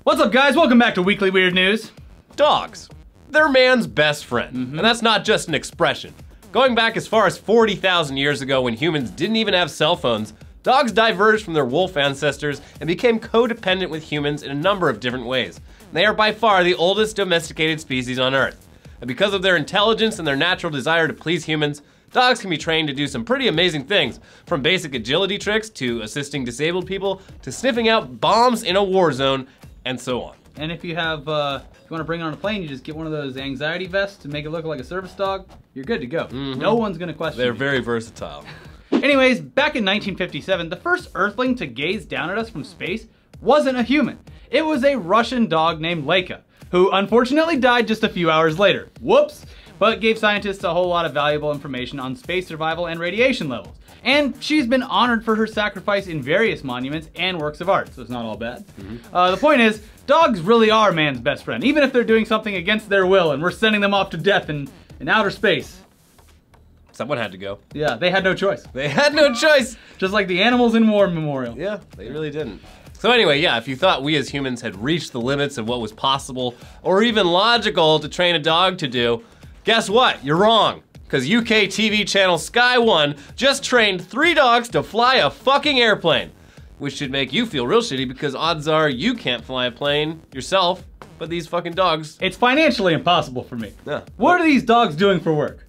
What's up, guys? Welcome back to Weekly Weird News. Dogs. They're man's best friend. And that's not just an expression. Going back as far as 40,000 years ago when humans didn't even have cell phones, dogs diverged from their wolf ancestors and became codependent with humans in a number of different ways. They are by far the oldest domesticated species on Earth. And because of their intelligence and their natural desire to please humans, dogs can be trained to do some pretty amazing things, from basic agility tricks to assisting disabled people to sniffing out bombs in a war zone, and so on. And if you have, if you want to bring it on a plane, you just get one of those anxiety vests to make it look like a service dog. You're good to go. No one's gonna question They're you. very versatile. Anyways, back in 1957, the first Earthling to gaze down at us from space wasn't a human. It was a Russian dog named Laika, who unfortunately died just a few hours later. Whoops! But gave scientists a whole lot of valuable information on space survival and radiation levels. And she's been honored for her sacrifice in various monuments and works of art, so it's not all bad. The point is, dogs really are man's best friend, even if they're doing something against their will and we're sending them off to death in outer space. Someone had to go. Yeah, they had no choice. They had no choice. Just like the Animals in War Memorial. Yeah, they really didn't. So anyway, yeah, if you thought we as humans had reached the limits of what was possible or even logical to train a dog to do, guess what? You're wrong. Because UK TV channel Sky One just trained 3 dogs to fly a fucking airplane. Which should make you feel real shitty because odds are you can't fly a plane yourself, but these fucking dogs. It's financially impossible for me. Yeah. What are these dogs doing for work?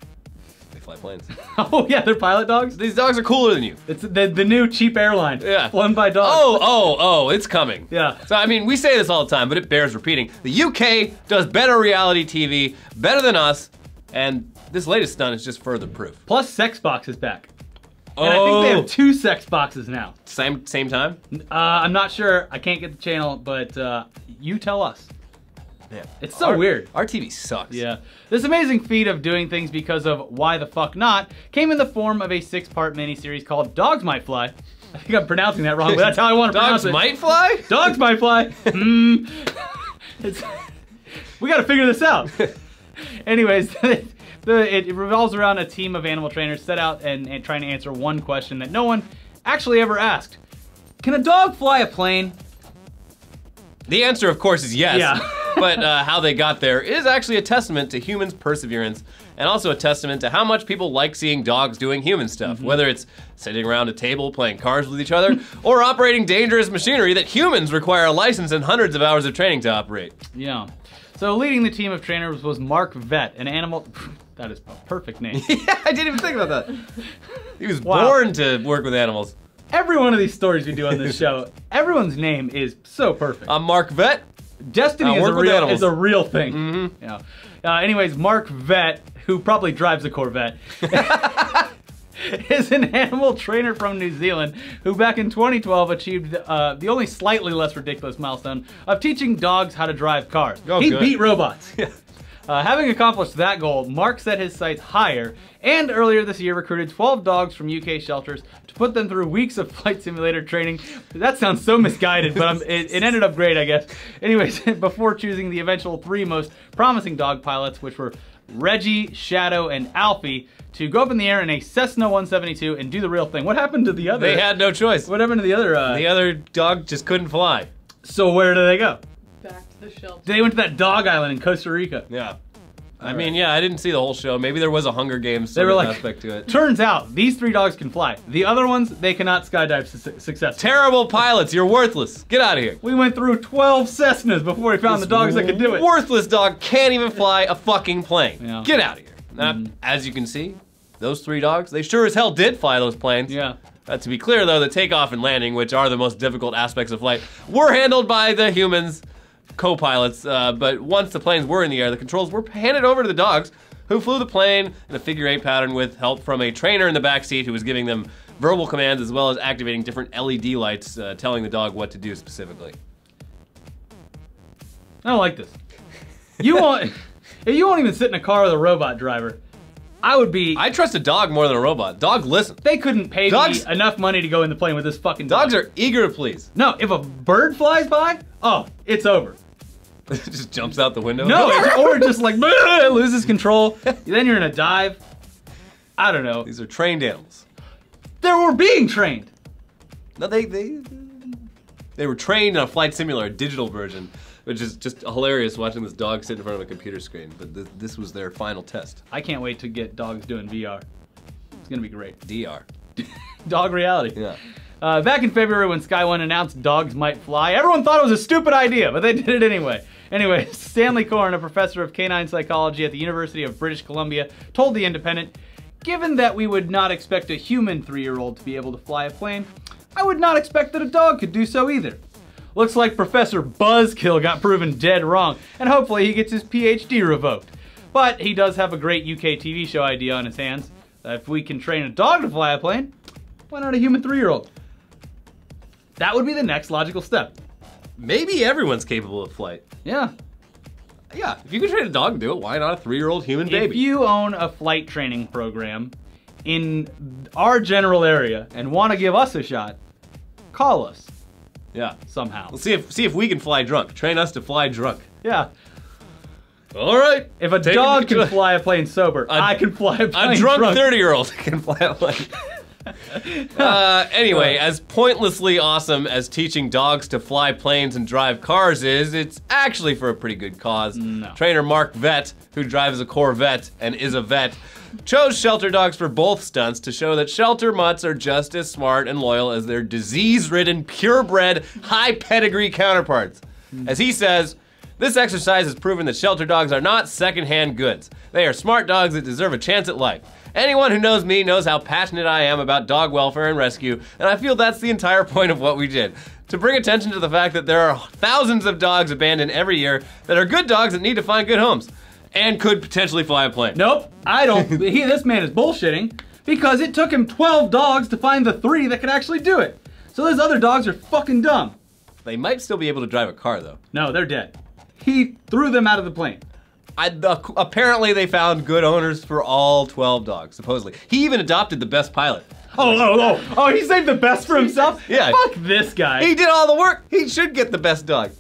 They fly planes. Oh yeah, they're pilot dogs? These dogs are cooler than you. It's the new cheap airline. Yeah. Flown by dogs. Oh, it's coming. Yeah. So I mean, we say this all the time, but it bears repeating. The UK does better reality TV, better than us, and this latest stunt is just further proof. Plus Sex Box is back. And I think they have 2 Sex Boxes now. Same time? I'm not sure, I can't get the channel, but you tell us. Yeah. It's so weird. Our TV sucks. Yeah. This amazing feat of doing things because of Why the Fuck Not came in the form of a 6-part miniseries called Dogs Might Fly. I think I'm pronouncing that wrong, but that's how I want to pronounce it. Dogs might fly? Dogs might fly. We gotta figure this out. Anyways, it revolves around a team of animal trainers set out and trying to answer one question that no one actually ever asked. Can a dog fly a plane? The answer, of course, is yes. Yeah. But how they got there is actually a testament to humans' perseverance and also a testament to how much people like seeing dogs doing human stuff, whether it's sitting around a table playing cards with each other or operating dangerous machinery that humans require a license and hundreds of hours of training to operate. Yeah. So leading the team of trainers was Mark Vett, an animal... That is a perfect name. Yeah, I didn't even think about that. He was born to work with animals. Every one of these stories we do on this show, everyone's name is so perfect. I'm Mark Vett. Destiny is a real thing. Yeah. Anyways, Mark Vett, who probably drives a Corvette, is an animal trainer from New Zealand who back in 2012 achieved the only slightly less ridiculous milestone of teaching dogs how to drive cars. He beat robots. Having accomplished that goal, Mark set his sights higher and earlier this year recruited 12 dogs from UK shelters to put them through weeks of flight simulator training. That sounds so misguided, but it ended up great, I guess. Anyways, before choosing the eventual 3 most promising dog pilots, which were Reggie, Shadow, and Alfie, to go up in the air in a Cessna 172 and do the real thing. What happened to the other? They had no choice. What happened to the other? The other dog just couldn't fly. So where did they go? Back to the shelter. They went to that dog island in Costa Rica. Yeah. I mean, yeah, I didn't see the whole show. Maybe there was a Hunger Games sort of aspect to it. Turns out, these 3 dogs can fly. The other ones, they cannot skydive successfully. Terrible pilots, you're worthless. Get out of here. We went through 12 Cessnas before we found the dogs that could do it. Worthless dog can't even fly a fucking plane. Yeah. Get out of here. Now, as you can see, those 3 dogs, they sure as hell did fly those planes. Yeah. To be clear though, the takeoff and landing, which are the most difficult aspects of flight, were handled by the humans, co-pilots, but once the planes were in the air, the controls were handed over to the dogs, who flew the plane in a figure-8 pattern with help from a trainer in the back seat who was giving them verbal commands as well as activating different LED lights telling the dog what to do specifically. I don't like this. If you won't even sit in a car with a robot driver, I trust a dog more than a robot. Dog listens. They couldn't pay me enough money to go in the plane with this fucking dog. Dogs are eager to please. No, if a bird flies by, oh, it's over. It just jumps out the window? No, or just like, loses control. Then you're in a dive. I don't know. These are trained animals. They were being trained. No, They were trained in a flight simulator, a digital version, which is just hilarious watching this dog sit in front of a computer screen. But this was their final test. I can't wait to get dogs doing VR. It's gonna be great. DR. Dog reality. Yeah. Back in February when Sky One announced dogs might fly, everyone thought it was a stupid idea, but they did it anyway. Anyway, Stanley Corn, a professor of canine psychology at the University of British Columbia, told The Independent, "Given that we would not expect a human 3-year-old to be able to fly a plane, I would not expect that a dog could do so either. Looks like Professor Buzzkill got proven dead wrong, and hopefully he gets his PhD revoked. But he does have a great UK TV show idea on his hands. If we can train a dog to fly a plane, why not a human 3-year-old? That would be the next logical step." Maybe everyone's capable of flight. Yeah. Yeah, if you can train a dog to do it, why not a 3-year-old human baby? If you own a flight training program in our general area and want to give us a shot, call us. Yeah. Somehow. We'll see if we can fly drunk. Train us to fly drunk. Yeah. All right. If a dog can fly a plane sober, I can fly a plane drunk. A drunk 30-year-old can fly a plane. Anyway, as pointlessly awesome as teaching dogs to fly planes and drive cars is, it's actually for a pretty good cause. No. Trainer Mark Vett, who drives a Corvette and is a vet, chose shelter dogs for both stunts to show that shelter mutts are just as smart and loyal as their disease-ridden, purebred, high-pedigree counterparts. As he says, "This exercise has proven that shelter dogs are not second-hand goods. They are smart dogs that deserve a chance at life. Anyone who knows me knows how passionate I am about dog welfare and rescue, and I feel that's the entire point of what we did. To bring attention to the fact that there are thousands of dogs abandoned every year that are good dogs that need to find good homes, and could potentially fly a plane." Nope, I don't. This man is bullshitting, because it took him 12 dogs to find the 3 that could actually do it. So those other dogs are fucking dumb. They might still be able to drive a car, though. No, they're dead. He threw them out of the plane. Apparently they found good owners for all 12 dogs, supposedly. He even adopted the best pilot. Oh, he saved the best for himself? Yeah. Fuck this guy. He did all the work. He should get the best dog.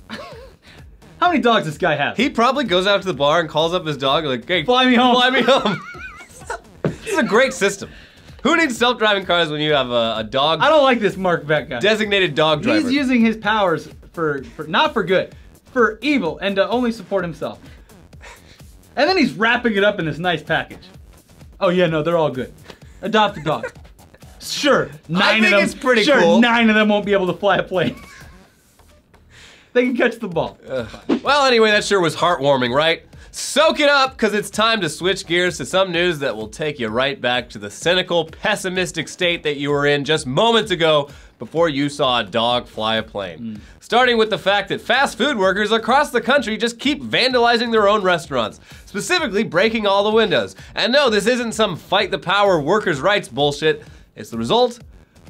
How many dogs does this guy have? He probably goes out to the bar and calls up his dog like, "Hey, fly me home. Fly me home." This is a great system. Who needs self-driving cars when you have a dog? I don't like this Mark Vett guy. Designated dog driver. He's using his powers for not for good, for evil, and to only support himself. And then he's wrapping it up in this nice package. Oh yeah, no, they're all good. Adopt a dog. Sure, 9 of them. It's pretty sure, cool. 9 of them won't be able to fly a plane. They can catch the ball. Well, anyway, that sure was heartwarming, right? Soak it up, because it's time to switch gears to some news that will take you right back to the cynical, pessimistic state that you were in just moments ago before you saw a dog fly a plane. Starting with the fact that fast food workers across the country just keep vandalizing their own restaurants, specifically breaking all the windows. And no, this isn't some fight the power workers' rights bullshit. It's the result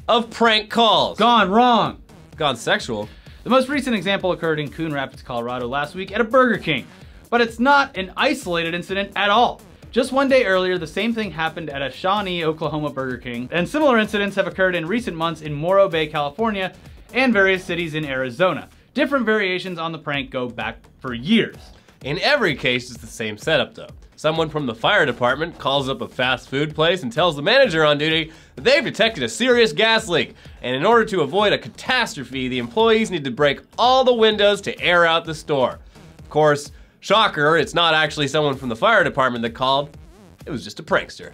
of prank calls. Gone wrong. Gone sexual. The most recent example occurred in Coon Rapids, Colorado last week at a Burger King. But it's not an isolated incident at all. Just one day earlier, the same thing happened at a Shawnee, Oklahoma Burger King, and similar incidents have occurred in recent months in Morro Bay, California, and various cities in Arizona. Different variations on the prank go back for years. In every case, it's the same setup though. Someone from the fire department calls up a fast food place and tells the manager on duty that they've detected a serious gas leak, and in order to avoid a catastrophe, the employees need to break all the windows to air out the store. Of course, shocker, it's not actually someone from the fire department that called. It was just a prankster.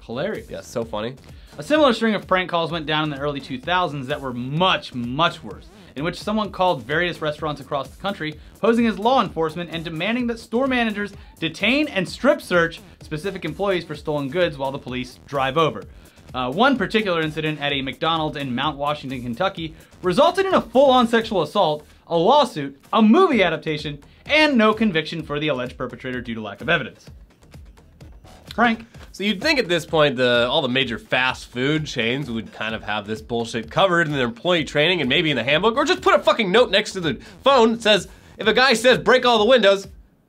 Hilarious. Yeah, so funny. A similar string of prank calls went down in the early 2000s that were much, much worse, in which someone called various restaurants across the country, posing as law enforcement and demanding that store managers detain and strip search specific employees for stolen goods while the police drive over. One particular incident at a McDonald's in Mount Washington, Kentucky, resulted in a full-on sexual assault, a lawsuit, a movie adaptation, and no conviction for the alleged perpetrator due to lack of evidence. Prank. So you'd think at this point all the major fast food chains would kind of have this bullshit covered in their employee training and maybe in the handbook, or just put a fucking note next to the phone that says, if a guy says break all the windows,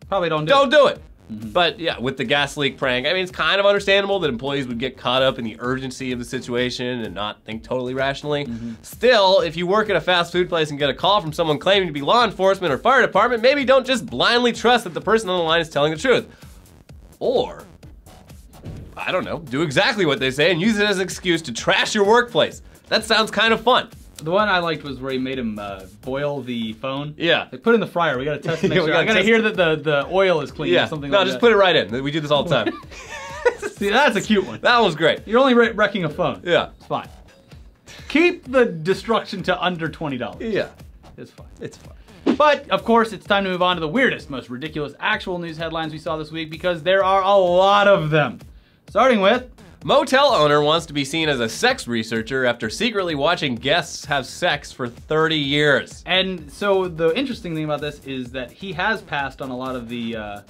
probably don't do it. But yeah, with the gas leak prank, I mean, it's kind of understandable that employees would get caught up in the urgency of the situation and not think totally rationally. Still, if you work at a fast food place and get a call from someone claiming to be law enforcement or fire department, maybe don't just blindly trust that the person on the line is telling the truth. Or, I don't know, do exactly what they say and use it as an excuse to trash your workplace. That sounds kind of fun. The one I liked was where he made him boil the phone. Yeah. They put it in the fryer. We gotta test to make sure. I gotta hear that the oil is clean or something like that. No, just put it right in. We do this all the time. See, that's a cute one. That one's great. You're only wrecking a phone. Yeah. It's fine. Keep the destruction to under $20. Yeah. It's fine. It's fine. But, of course, it's time to move on to the weirdest, most ridiculous actual news headlines we saw this week because there are a lot of them. Starting with... Motel owner wants to be seen as a sex researcher after secretly watching guests have sex for 30 years. And so the interesting thing about this is that he has passed on a lot of the,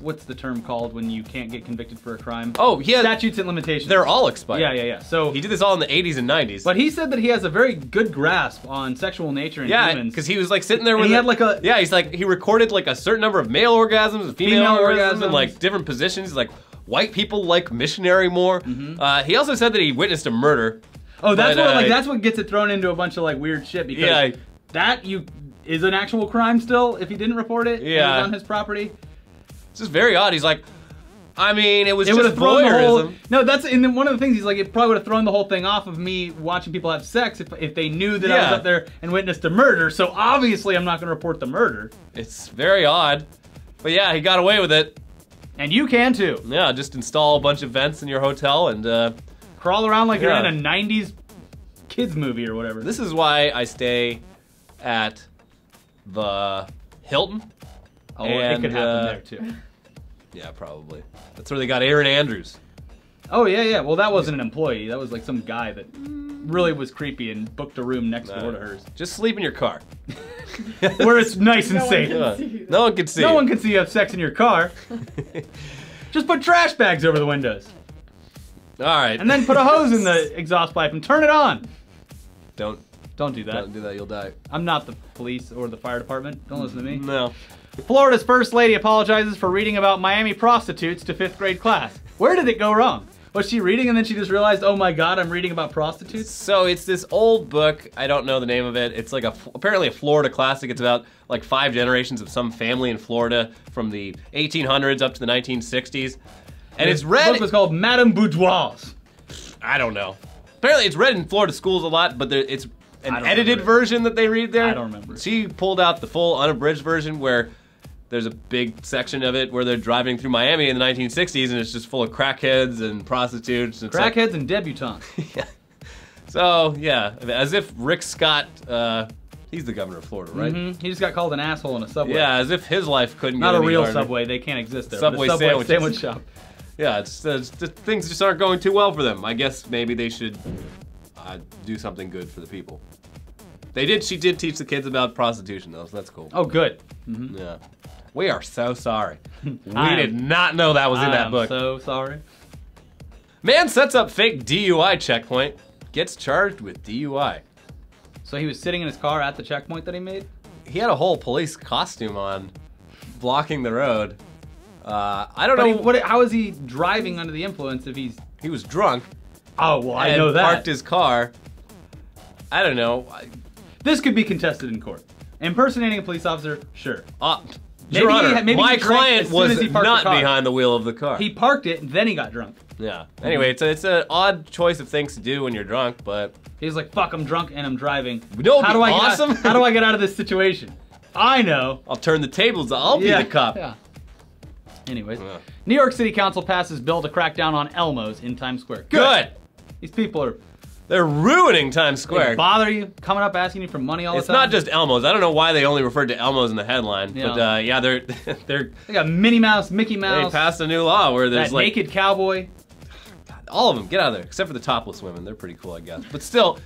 what's the term called when you can't get convicted for a crime? Oh, he has... Statutes and limitations. They're all expired. Yeah. So he did this all in the 80s and 90s. But he said that he has a very good grasp on sexual nature in humans. Yeah, because he was like sitting there with... he had like a... Yeah, he's like, he recorded like a certain number of male orgasms and female orgasms and like different positions. He's like, white people like missionary more. He also said that he witnessed a murder. Oh, that's what that's what gets it thrown into a bunch of like weird shit because that is an actual crime still if he didn't report it. Yeah, it was on his property. It's just very odd. He's like, I mean, it was just thrown voyeurism. No, that's and then one of the things he's like, it probably would have thrown the whole thing off of me watching people have sex if they knew that I was up there and witnessed a murder. So obviously, I'm not going to report the murder. It's very odd, but yeah, he got away with it. And you can too. Yeah, just install a bunch of vents in your hotel and crawl around like you're in a 90s kids movie or whatever. This is why I stay at the Hilton. Oh, it could happen there too. Yeah, probably. That's where they got Erin Andrews. Oh yeah. Well, that wasn't an employee. That was like some guy that really was creepy and booked a room next door to hers. Just sleep in your car. Where it's nice and safe. No one can see. No one can see you have sex in your car. Just put trash bags over the windows. All right. And then put a hose in the exhaust pipe and turn it on. Don't do that. Don't do that, you'll die. I'm not the police or the fire department. Don't listen to me. No. Florida's first lady apologizes for reading about Miami prostitutes to 5th grade class. Where did it go wrong? Was she reading and then she just realized, oh my god, I'm reading about prostitutes? So it's this old book, I don't know the name of it. It's like apparently a Florida classic. It's about like 5 generations of some family in Florida from the 1800s up to the 1960s. And it's read... The book was called Madame Boudoir's. I don't know. Apparently it's read in Florida schools a lot, but it's an edited version that they read there. I don't remember. She pulled out the full unabridged version where there's a big section of it where they're driving through Miami in the 1960s and it's just full of crackheads and prostitutes. And crackheads and debutantes. Yeah. So, yeah, as if Rick Scott, he's the governor of Florida, right? He just got called an asshole in a Subway. Yeah, as if his life couldn't Not get a real harder. Subway, they can't exist there. Subway sandwich shop. Yeah, it's things just aren't going too well for them. I guess maybe they should do something good for the people. She did teach the kids about prostitution though, so that's cool. Oh, good. Yeah. We are so sorry. We did not know that was in that book. I'm so sorry. Man sets up fake DUI checkpoint, gets charged with DUI. So he was sitting in his car at the checkpoint that he made? He had a whole police costume on, blocking the road. I don't know. How is he driving under the influence if he's... He was drunk. Oh, well, I know that. Parked his car. I don't know. This could be contested in court. Impersonating a police officer, sure. Your Honor, my client was not the behind the wheel of the car. He parked it, and then he got drunk. Yeah. Anyway, it's an odd choice of things to do when you're drunk, but... He's like, fuck, I'm drunk and I'm driving. How do I how do I get out of this situation? I know. I'll turn the tables. I'll be the cop. Yeah. Anyways, New York City Council passes bill to crack down on Elmos in Times Square. Good. These people are... They're ruining Times Square. They bother you, coming up asking you for money all the time? It's not just Elmos. I don't know why they only referred to Elmos in the headline, but yeah, they're they got Minnie Mouse, Mickey Mouse. They passed a new law where there's that like naked cowboy. God, all of them, get out of there, except for the topless women. They're pretty cool, I guess. But still,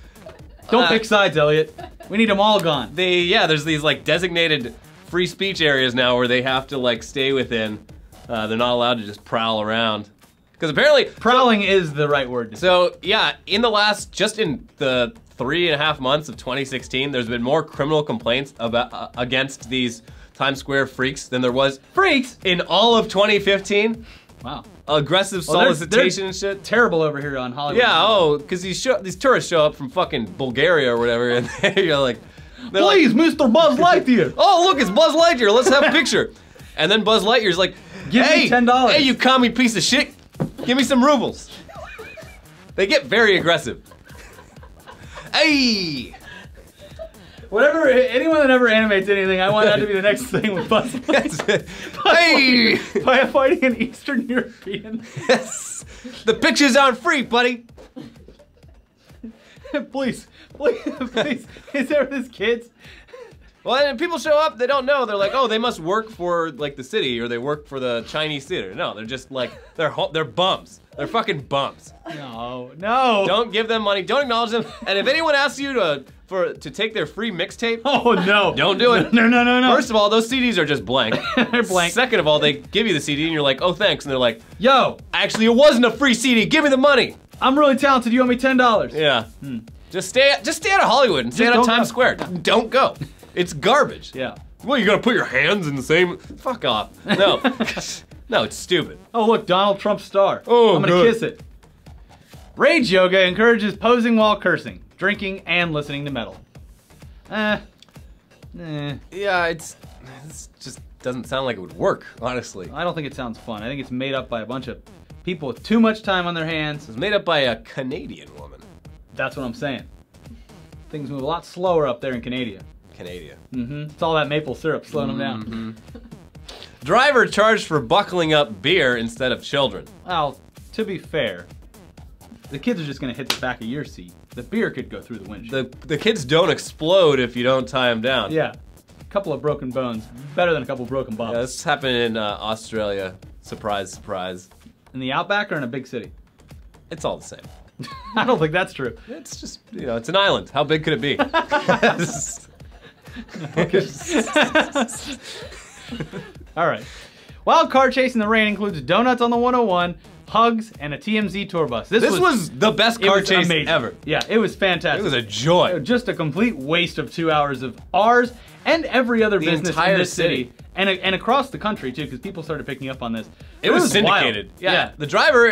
don't pick sides, Elliot. We need them all gone. There's these like designated free speech areas now where they have to like stay within. They're not allowed to just prowl around. Because apparently... Prowling is the right word to say. So, yeah, in the 3.5 months of 2016, there's been more criminal complaints against these Times Square freaks than there was... Freaks? In all of 2015. Wow. Aggressive solicitation and shit. Terrible over here on Hollywood. Yeah, because these tourists show up from fucking Bulgaria or whatever, and you're like... Please, Mr. Buzz Lightyear! Oh, look, it's Buzz Lightyear, let's have a picture. And then Buzz Lightyear's like, Give me $10. Hey, you commie piece of shit. Give me some rubles. They get very aggressive. Hey! Whatever, anyone that ever animates anything, I want that to be the next thing with Buzz Hey! By fighting an Eastern European. Yes! The pictures aren't free, buddy! Please, is there this kids? Well, and people show up, they don't know. They're like, oh, they must work for like the city or they work for the Chinese theater. No, they're just like, they're bums. They're fucking bums. No. Don't give them money. Don't acknowledge them. And if anyone asks you to take their free mixtape, oh no, don't do it. No. First of all, those CDs are just blank. They're blank. Second of all, they give you the CD and you're like, oh thanks, and they're like, yo, actually it wasn't a free CD. Give me the money. I'm really talented. You owe me $10. Yeah. Just stay out of Hollywood and stay out of Times Square. Don't go. It's garbage. Yeah. Well, you gotta put your hands in the same. Fuck off. No. No, it's stupid. Oh, look, Donald Trump's star. Oh, I'm gonna kiss it. Rage yoga encourages posing while cursing, drinking, and listening to metal. Yeah, it's just doesn't sound like it would work, honestly. I don't think it sounds fun. I think it's made up by a bunch of people with too much time on their hands. It's made up by a Canadian woman. That's what I'm saying. Things move a lot slower up there in Canada. It's all that maple syrup slowing them down. Driver charged for buckling up beer instead of children. Well, to be fair, the kids are just gonna hit the back of your seat. The beer could go through the windshield. The kids don't explode if you don't tie them down. Yeah, a couple of broken bones, better than a couple of broken bottles. Yeah, this happened in Australia. Surprise, surprise. In the outback or in a big city? It's all the same. I don't think that's true. It's just, it's an island. How big could it be? All right. Wild car chase in the rain includes donuts on the 101, hugs, and a TMZ tour bus. This was the best car chase amazing. Ever. Yeah, it was fantastic. It was a joy. Just a complete waste of 2 hours of ours and every other business in this city. And across the country, too, because people started picking up on this. It was syndicated. Yeah. The driver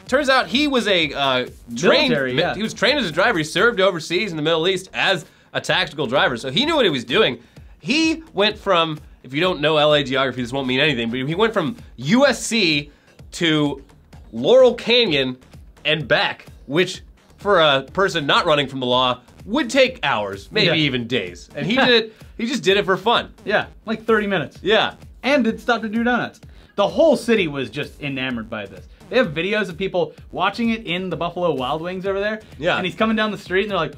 turns out he was he was trained as a driver. He served overseas in the Middle East as a tactical driver, so he knew what he was doing. He went from, if you don't know LA geography, this won't mean anything, but he went from USC to Laurel Canyon and back, which for a person not running from the law would take hours, maybe even days. And he did it, he just did it for fun. Yeah, like 30 minutes. Yeah. And didn't stop to do donuts. The whole city was just enamored by this. They have videos of people watching it in the Buffalo Wild Wings over there. Yeah. And he's coming down the street and they're like,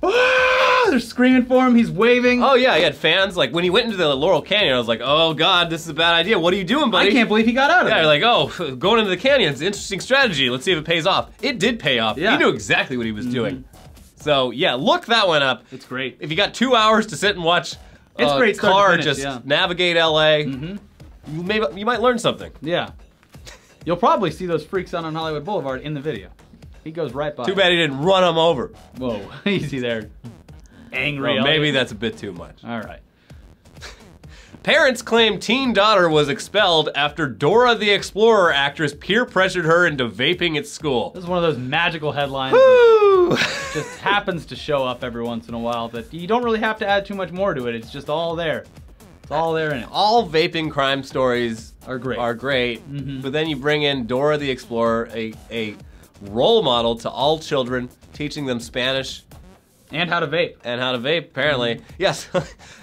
ah! They're screaming for him, he's waving. Oh yeah, he had fans. Like when he went into the Laurel Canyon, I was like, oh God, this is a bad idea. What are you doing, buddy? I can't believe he got out of it. Yeah, you're like, oh, going into the canyon's an interesting strategy. Let's see if it pays off. It did pay off. Yeah. He knew exactly what he was doing. So yeah, look that one up. It's great. If you got 2 hours to sit and watch great car just navigate LA, you might learn something. Yeah. You'll probably see those freaks out on Hollywood Boulevard in the video. He goes right by. Too bad he didn't run them over. Whoa, easy there. Angry. Well, maybe that's a bit too much. All right. Parents claim teen daughter was expelled after Dora the Explorer actress peer pressured her into vaping at school. This is one of those magical headlines that just happens to show up every once in a while that you don't really have to add too much more to it. It's just all there. It's all there in it. All vaping crime stories are great. But then you bring in Dora the Explorer, a role model to all children, teaching them Spanish. And how to vape. And how to vape, apparently. Yes.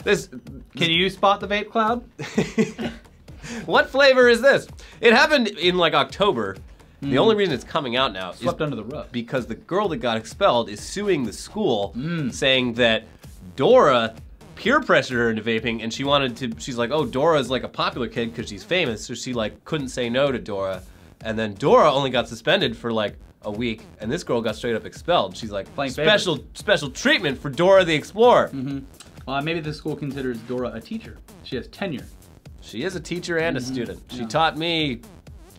Can you spot the vape cloud? What flavor is this? It happened in like October. The only reason it's coming out now is under the rug. Because the girl that got expelled is suing the school, saying that Dora peer pressured her into vaping, and she's like, oh, Dora's like a popular kid because she's famous, so she like couldn't say no to Dora. And then Dora only got suspended for like a week, and this girl got straight up expelled. She's like, special treatment for Dora the Explorer. Maybe the school considers Dora a teacher. She has tenure. She is a teacher and a student. She taught me.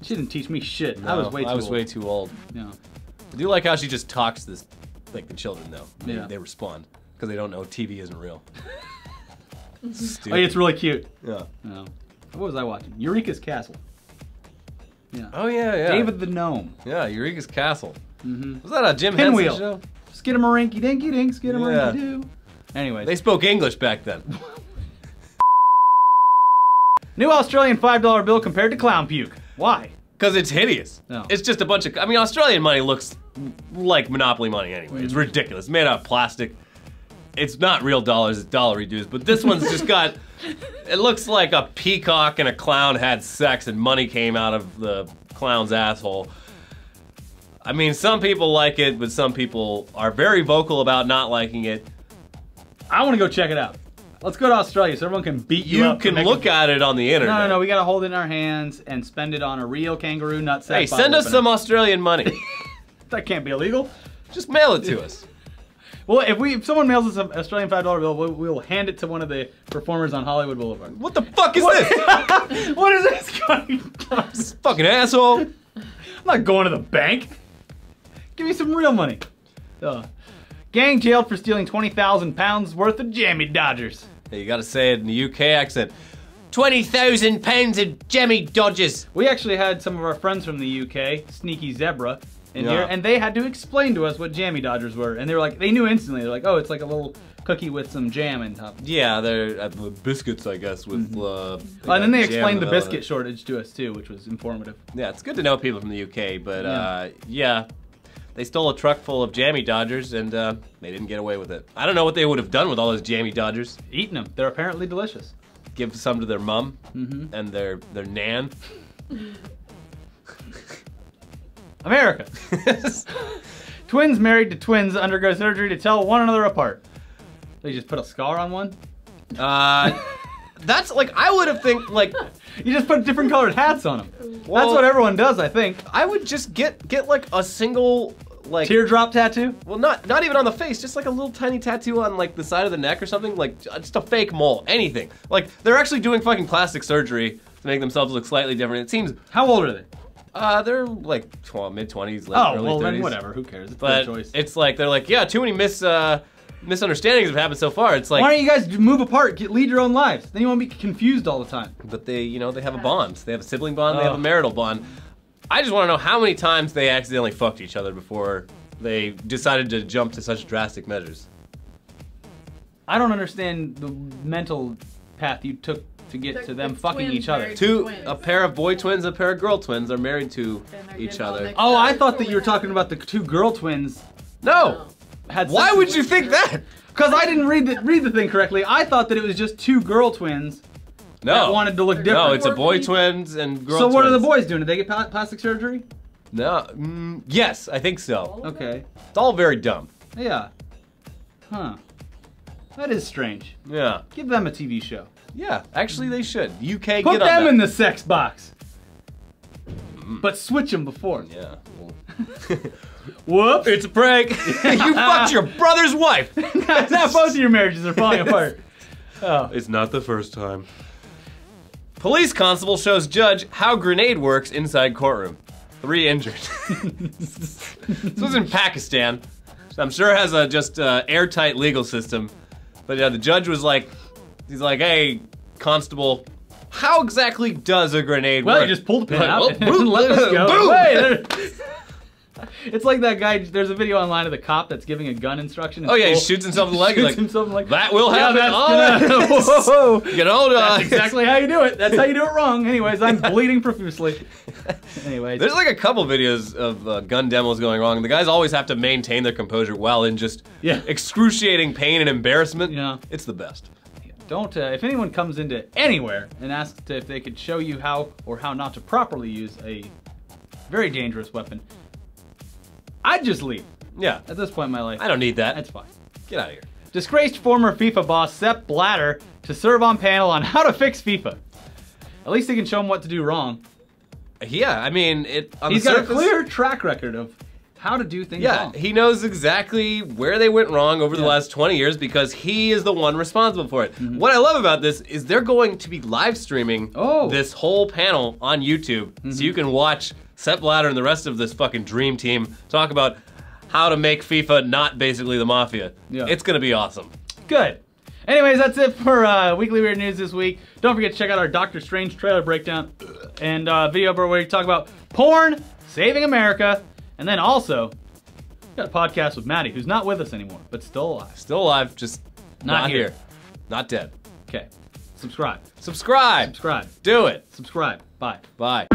She didn't teach me shit. No, I was way too old. Way too old. Yeah. I do like how she just talks to like the children though. Yeah. They respond because they don't know TV isn't real. Oh, it's really cute. Yeah. No. What was I watching? Eureka's Castle. Yeah. Oh yeah. David the Gnome. Yeah, Eureka's Castle. Was that a Jim Pinwheel. Henson show? Skidamarinky dinky dink, skidamarinky doo. Anyways. They spoke English back then. New Australian $5 bill compared to clown puke. Why? Because it's hideous. No. It's just a bunch of, Australian money looks like Monopoly money anyway. It's ridiculous. It's made out of plastic. It's not real dollars, it's dollar reduced, but this one's just got, it looks like a peacock and a clown had sex and money came out of the clown's asshole. I mean, some people like it, but some people are very vocal about not liking it. I want to go check it out. Let's go to Australia so everyone can beat you up. You can look at it on the internet. No, we gotta hold it in our hands and spend it on a real kangaroo nutsack. Hey, send us some Australian money. That can't be illegal. Just mail it to us. Well, if someone mails us an Australian $5 bill, we'll hand it to one of the performers on Hollywood Boulevard. What the fuck is this? What is this guy? This fucking asshole. I'm not going to the bank. Give me some real money. Gang jailed for stealing 20,000 pounds worth of jammy Dodgers. Hey, you gotta say it in the UK accent. 20,000 pounds of jammy Dodgers. We actually had some of our friends from the UK, Sneaky Zebra, in here, and they had to explain to us what jammy Dodgers were, and they were like, they knew instantly. They're like, oh, it's like a little cookie with some jam on top. Yeah, they're biscuits, I guess, with. And then they explained the biscuit shortage to us too, which was informative. Yeah, it's good to know people from the UK, but yeah, they stole a truck full of jammy Dodgers and they didn't get away with it. I don't know what they would have done with all those jammy Dodgers. Eaten them. They're apparently delicious. Give some to their mom and their nan. America. Twins married to twins undergo surgery to tell one another apart. They just put a scar on one? That's like, I would have think like... You just put different colored hats on them. Well, that's what everyone does, I think. I would just get like a single, like... Teardrop tattoo? Well, not even on the face, just like a little tiny tattoo on like the side of the neck or something, like just a fake mole, anything. Like, they're actually doing fucking plastic surgery to make themselves look slightly different. It seems... How old are they? They're like mid-20s, early 30s. Oh, well then whatever, who cares? It's their choice. It's like, they're like, yeah, too many misunderstandings have happened so far. It's like, why don't you guys move apart, lead your own lives? Then you won't be confused all the time. But they, you know, they have a bond. They have a sibling bond, they have a marital bond. I just want to know how many times they accidentally fucked each other before they decided to jump to such drastic measures. I don't understand the mental path you took to get to them fucking each other. A pair of boy twins, a pair of girl twins are married to each other. Oh, I thought that you were talking about the two girl twins. No. Why would you think that? Because I didn't read the thing correctly. I thought that it was just two girl twins that wanted to look different. No, it's a boy twins and girl twins. So what are the boys doing? Did they get plastic surgery? No. Yes, I think so. Okay. It's all very dumb. Yeah. Huh. That is strange. Yeah. Give them a TV show. Yeah, actually they should. UK, get on that. Put them in the sex box. But switch them before. Yeah. Whoops. It's a prank. You fucked your brother's wife. Now both of your marriages are falling apart. Oh. It's not the first time. Police constable shows judge how grenade works inside courtroom. 3 injured. This was in Pakistan. I'm sure it has a just airtight legal system. But yeah, the judge was like, he's like, hey, constable, how exactly does a grenade work? Well, you just pull the pin out and let us go. It's like that guy, there's a video online of the cop that's giving a gun instruction. Oh yeah, he shoots himself in the leg. Shoots himself in the leg. That will happen. Whoa. You know, that's exactly how you do it. That's how you do it wrong. Anyways, I'm bleeding profusely. Anyways. There's like a couple videos of gun demos going wrong, and the guys always have to maintain their composure while in just excruciating pain and embarrassment. Yeah. It's the best. Don't, if anyone comes into anywhere and asks if they could show you how or how not to properly use a very dangerous weapon, I'd just leave. Yeah. At this point in my life. I don't need that. That's fine. Get out of here. Disgraced former FIFA boss Sepp Blatter to serve on panel on how to fix FIFA. At least he can show him what to do wrong. Yeah, I mean, he's got a clear track record of how to do things wrong. Yeah, he knows exactly where they went wrong over the last 20 years because he is the one responsible for it. What I love about this is they're going to be live streaming this whole panel on YouTube so you can watch Sepp Blatter and the rest of this fucking dream team talk about how to make FIFA not basically the mafia. Yeah. It's gonna be awesome. Good. Anyways, that's it for Weekly Weird News this week. Don't forget to check out our Doctor Strange trailer breakdown and video where we talk about porn, saving America, and then also got a podcast with Maddie, who's not with us anymore, but still alive. Still alive, just not here. Not dead. Okay. Subscribe. Subscribe. Subscribe. Do it. Subscribe. Bye. Bye.